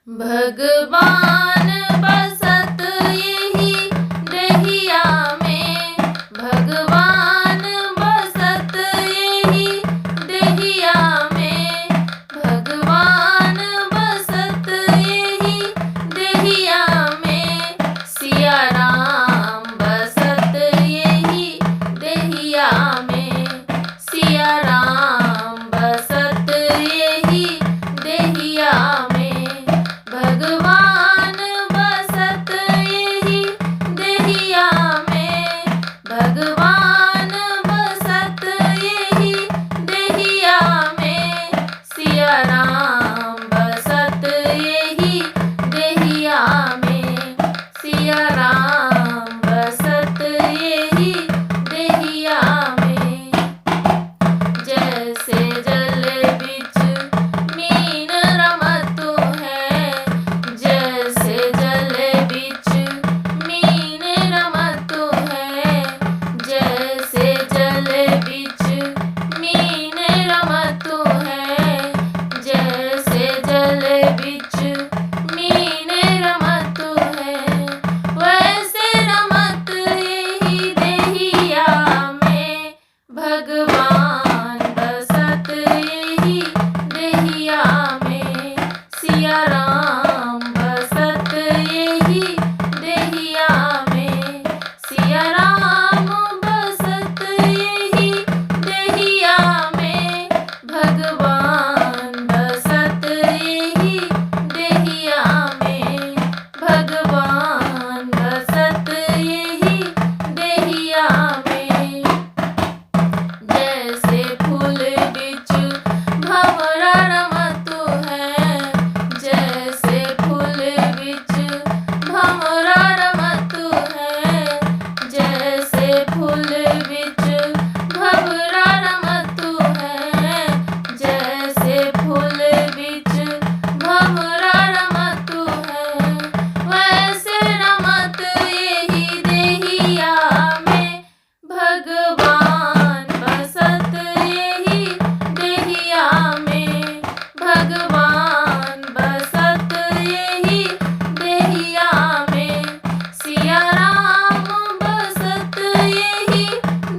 भगवान बसत यही देहिया में, भगवान बसत यही देहिया में, भगवान बसत यही देहिया में, सिया राम बसत यही देहिया में, सिया राम बसत यही देहिया में, भगवान बसत यही देहिया में, भगवान बसत यही देहिया में, सिया राम बसत यही देहिया में, सिया राम बसत यही देहिया में। जैसे जल बिच मीन रमतु है, जैसे जल बिच मीन रमतु है, जैसे जल बिच मीन रमतु है, जैसे जल बिच मीन रमतु है, वैसे रमत यही देहिया में, भगवान बसत यही देहिया में, सिया राम बसत यही देहिया में, सिया राम बसत यही देहिया में, भगवान बसत यही देहिया में, भगवान बसत यही देहिया में। जैसे फूल बिच भंवरा रमतु है, जैसे फूल बिच भंवरा रमतु है, जैसे फूल बिच भंवरा रमतु है, जैसे फूल बिच भंवरा रमतु है, वैसे रमत यही देहिया में, भगवान बसत यही देहिया में, भगवान बसत यही देहिया में, सिया राम बसत यही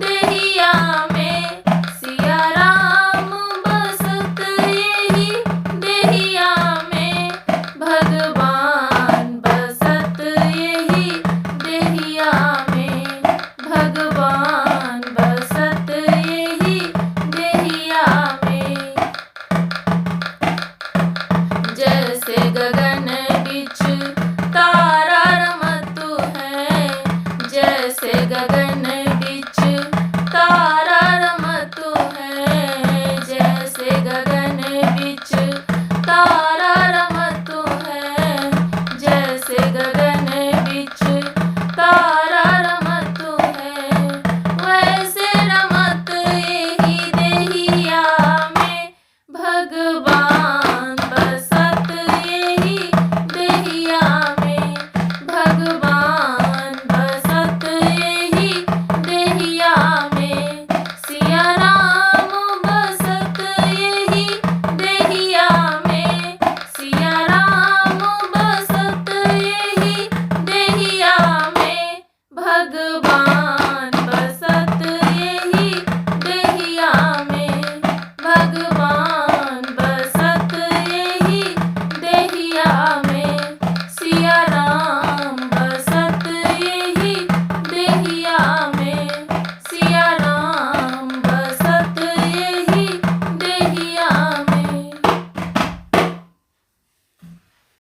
देहिया में, सिया राम बसत यही देहिया में, भगवान